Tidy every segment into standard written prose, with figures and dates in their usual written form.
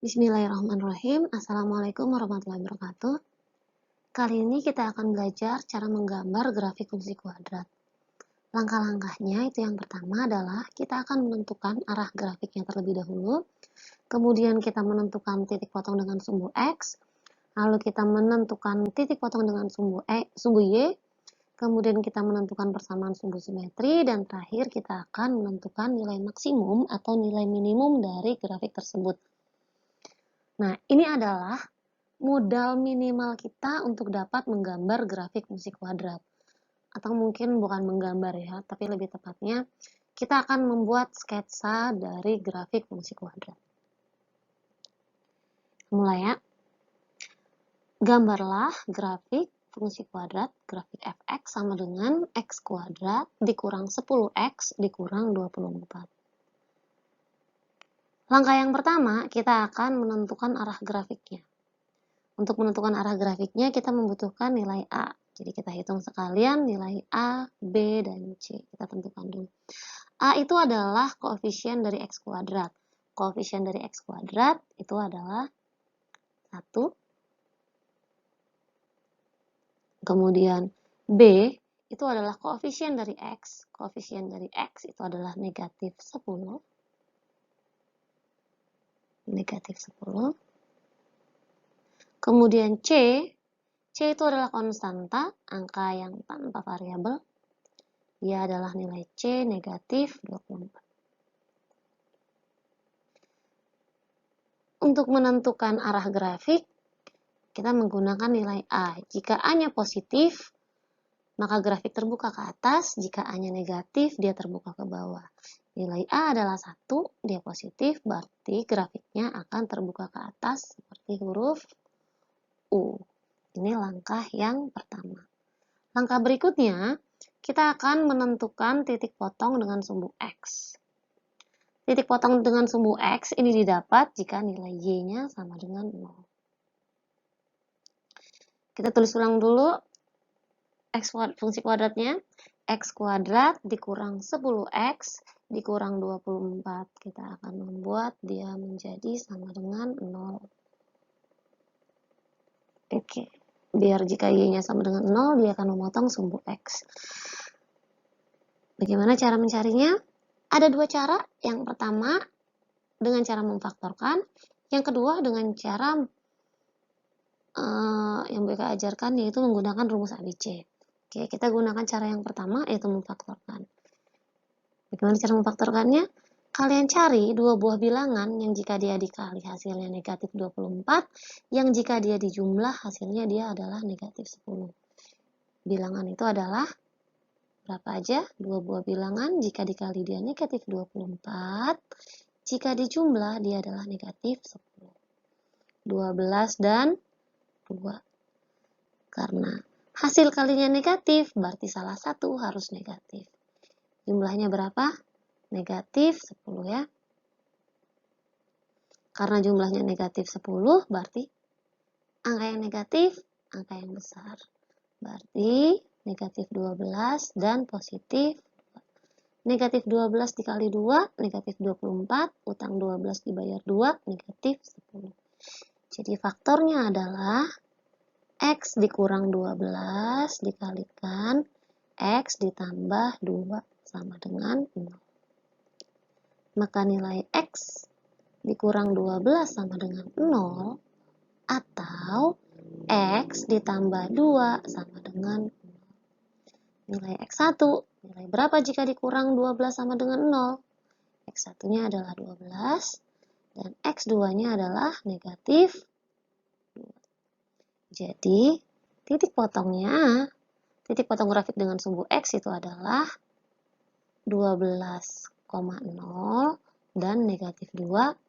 Bismillahirrahmanirrahim. Assalamualaikum warahmatullahi wabarakatuh. Kali ini kita akan belajar cara menggambar grafik fungsi kuadrat. Langkah-langkahnya itu yang pertama adalah kita akan menentukan arah grafiknya terlebih dahulu. Kemudian kita menentukan titik potong dengan sumbu X. Lalu kita menentukan titik potong dengan sumbu Y. Kemudian kita menentukan persamaan sumbu simetri. Dan terakhir kita akan menentukan nilai maksimum atau nilai minimum dari grafik tersebut. Nah, ini adalah modal minimal kita untuk dapat menggambar grafik fungsi kuadrat. Atau mungkin bukan menggambar ya, tapi lebih tepatnya kita akan membuat sketsa dari grafik fungsi kuadrat. Mulai ya. Gambarlah grafik fungsi kuadrat, grafik fx sama dengan x kuadrat dikurang 10x dikurang 24. Langkah yang pertama, kita akan menentukan arah grafiknya. Untuk menentukan arah grafiknya, kita membutuhkan nilai A. Jadi kita hitung sekalian nilai A, B, dan C. Kita tentukan dulu. A itu adalah koefisien dari X kuadrat. Koefisien dari X kuadrat itu adalah 1. Kemudian B itu adalah koefisien dari X. Koefisien dari X itu adalah negatif 10. Negatif 10. Kemudian C itu adalah konstanta, angka yang tanpa variabel. Dia adalah nilai C negatif 24. Untuk menentukan arah grafik, kita menggunakan nilai A. Jika A-nya positif, maka grafik terbuka ke atas. Jika A-nya negatif, dia terbuka ke bawah. Nilai A adalah 1, dia positif, berarti grafiknya akan terbuka ke atas seperti huruf U. Ini langkah yang pertama. Langkah berikutnya, kita akan menentukan titik potong dengan sumbu X. Titik potong dengan sumbu X ini didapat jika nilai Y-nya sama dengan 0. Kita tulis ulang dulu fungsi kuadratnya. X kuadrat dikurang 10X dikurang 24. Kita akan membuat dia menjadi sama dengan 0. Oke. Biar jika Y-nya sama dengan 0, dia akan memotong sumbu X. Bagaimana cara mencarinya? Ada dua cara. Yang pertama, dengan cara memfaktorkan. Yang kedua, dengan cara yang BK ajarkan, yaitu menggunakan rumus ABC. Oke, kita gunakan cara yang pertama, yaitu memfaktorkan. Bagaimana cara memfaktorkannya? Kalian cari dua buah bilangan yang jika dia dikali hasilnya negatif 24, yang jika dia dijumlah hasilnya dia adalah negatif 10. Bilangan itu adalah berapa aja? Dua buah bilangan, jika dikali dia negatif 24, jika dijumlah dia adalah negatif 10. 12 dan 2. Karena hasil kalinya negatif, berarti salah satu harus negatif. Jumlahnya berapa? Negatif 10 ya. Karena jumlahnya negatif 10, berarti angka yang negatif, angka yang besar. Berarti negatif 12 dan positif 2. Negatif 12 dikali 2, negatif 24, utang 12 dibayar 2, negatif 10. Jadi faktornya adalah X dikurang 12 dikalikan X ditambah 2 sama dengan 0. Maka nilai X dikurang 12 sama dengan 0 atau X ditambah 2 sama dengan 0. Nilai X1, nilai berapa jika dikurang 12 sama dengan 0? X1-nya adalah 12 dan X2-nya adalah negatif 2. Jadi, titik potong grafik dengan sumbu X itu adalah 12,0 dan negatif 2,0.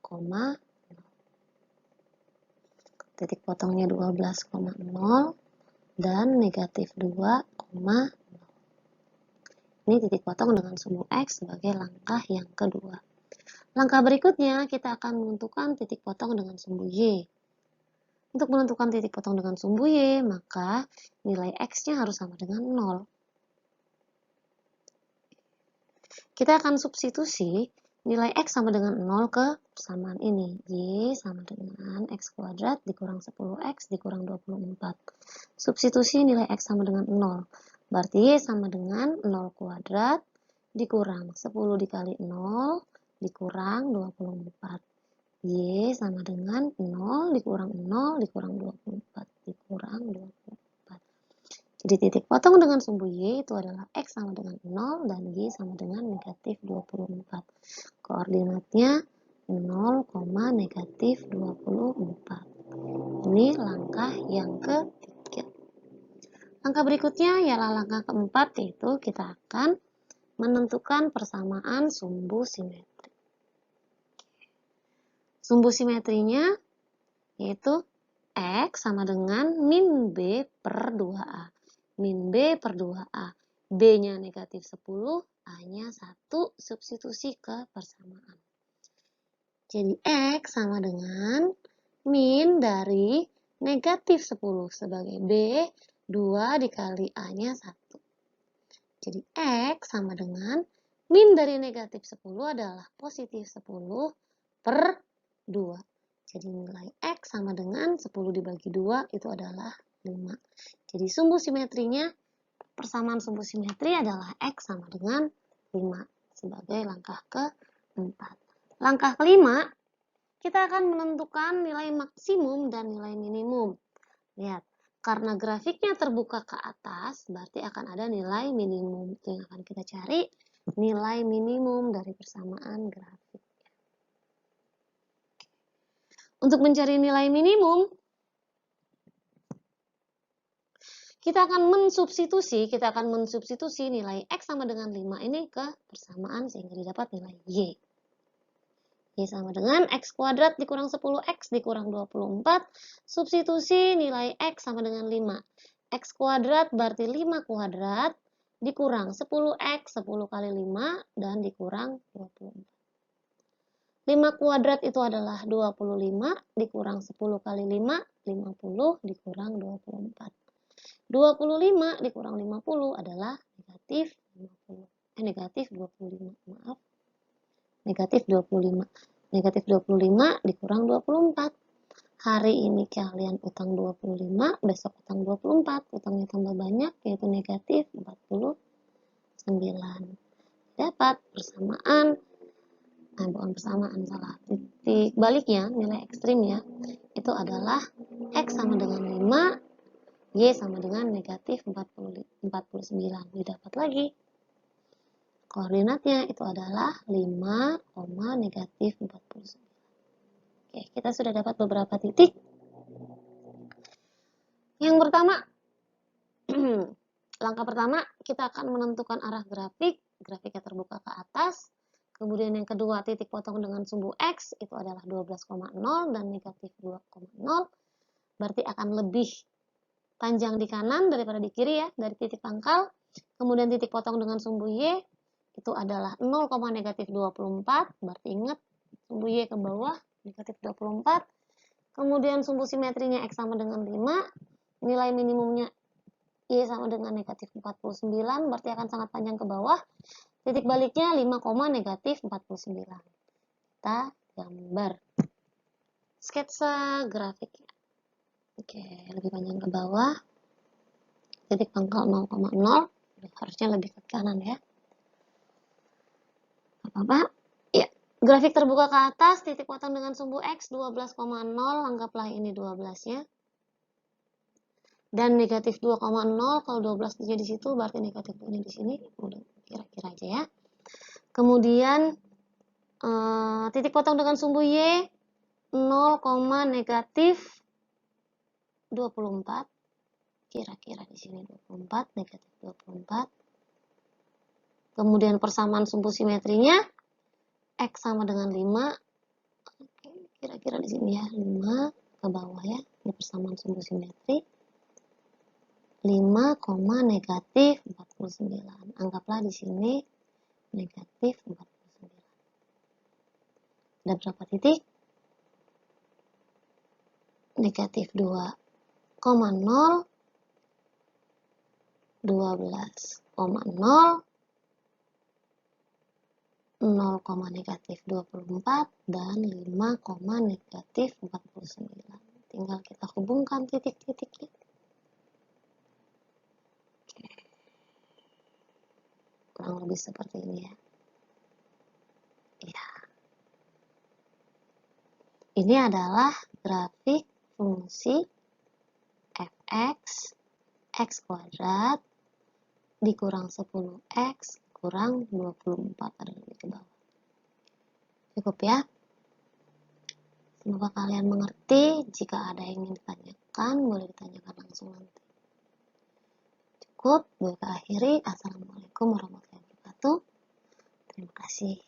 Titik potongnya 12,0 dan negatif 2,0. Ini titik potong dengan sumbu X sebagai langkah yang kedua. Langkah berikutnya, kita akan menentukan titik potong dengan sumbu Y. Untuk menentukan titik potong dengan sumbu Y, maka nilai X-nya harus sama dengan 0. Kita akan substitusi nilai X sama dengan 0 ke persamaan ini. Y sama dengan X kuadrat dikurang 10X dikurang 24. Substitusi nilai X sama dengan 0. Berarti Y sama dengan 0 kuadrat dikurang 10 dikali 0 dikurang 24. Y sama dengan 0 dikurang 0 dikurang 24 dikurang 24. Jadi titik potong dengan sumbu Y itu adalah X sama dengan 0 dan Y sama dengan negatif 24. Koordinatnya 0, negatif 24. Ini langkah yang ketiga. Langkah berikutnya ialah langkah keempat, yaitu kita akan menentukan persamaan sumbu simetri. Sumbu simetrinya yaitu X sama dengan min B per 2A. Min B per 2A. B-nya negatif 10, A-nya 1, substitusi ke persamaan. Jadi X sama dengan min dari negatif 10 sebagai B, 2 dikali A-nya 1. Jadi X sama dengan min dari negatif 10 adalah positif 10 per 2. Jadi nilai X sama dengan 10 dibagi 2 itu adalah 5. Jadi sumbu simetrinya, persamaan sumbu simetri adalah X sama dengan 5 sebagai langkah keempat. Langkah kelima, kita akan menentukan nilai maksimum dan nilai minimum. Lihat, karena grafiknya terbuka ke atas, berarti akan ada nilai minimum. Itu yang akan kita cari, nilai minimum dari persamaan grafik. Untuk mencari nilai minimum, kita akan mensubstitusi nilai X sama dengan 5 ini ke persamaan sehingga didapat nilai Y. Y sama dengan X kuadrat dikurang 10X dikurang 24. Substitusi nilai X sama dengan 5. X kuadrat berarti 5 kuadrat dikurang 10X, 10 kali 5, dan dikurang 24. 5 kuadrat itu adalah 25 dikurang 10 kali 5, 50 dikurang 24. 25 dikurang 50 adalah negatif 50. Negatif 25, maaf. Negatif 25. Negatif 25 dikurang 24. Hari ini kalian utang 25, besok utang 24. Utangnya tambah banyak, yaitu negatif 49. Dapat persamaan, bukan persamaan, salah. Titik baliknya, nilai ekstrimnya, itu adalah X sama dengan 5, Y sama dengan negatif 49. Didapat lagi. Koordinatnya itu adalah 5, negatif 49. Oke, kita sudah dapat beberapa titik. Yang pertama, langkah pertama, kita akan menentukan arah grafik. Grafiknya terbuka ke atas. Kemudian yang kedua, titik potong dengan sumbu X itu adalah 12,0 dan negatif 2,0. Berarti akan lebih panjang di kanan daripada di kiri ya, dari titik pangkal. Kemudian titik potong dengan sumbu Y itu adalah 0, negatif 24. Berarti ingat, sumbu Y ke bawah, negatif 24. Kemudian sumbu simetrinya X sama dengan 5. Nilai minimumnya Y sama dengan negatif 49. Berarti akan sangat panjang ke bawah. Titik baliknya 5, negatif 49. Kita gambar sketsa grafiknya. Oke, lebih panjang ke bawah. Titik pangkal 0,0. Harusnya lebih ke kanan ya. Apa-apa? Ya. Grafik terbuka ke atas, titik potong dengan sumbu X 12,0. Anggaplah ini 12-nya. Dan negatif 2,0. Kalau 12-nya di situ, berarti negatifnya di sini. Udah kira-kira aja ya. Kemudian, titik potong dengan sumbu Y 0, negatif 24. Kira-kira di sini 24, negatif 24. Kemudian persamaan sumbu simetrinya X sama dengan 5. Oke, kira-kira di sini ya, 5 ke bawah ya. Ini persamaan sumbu simetri. 5, negatif 49. Anggaplah di sini negatif 49. Ada berapa titik? Negatif 2,0, 12,0, 0, 0, -24 dan 5, -49. Tinggal kita hubungkan titik-titiknya. Kurang lebih seperti ini ya. Ya. Ini adalah grafik fungsi fx x kuadrat dikurang 10x kurang 24 ada di bawah. Cukup ya. Semoga kalian mengerti. Jika ada yang ingin ditanyakan, boleh ditanyakan langsung nanti. Cukup, gue akhiri. Assalamualaikum warahmatullahi wabarakatuh. Terima kasih.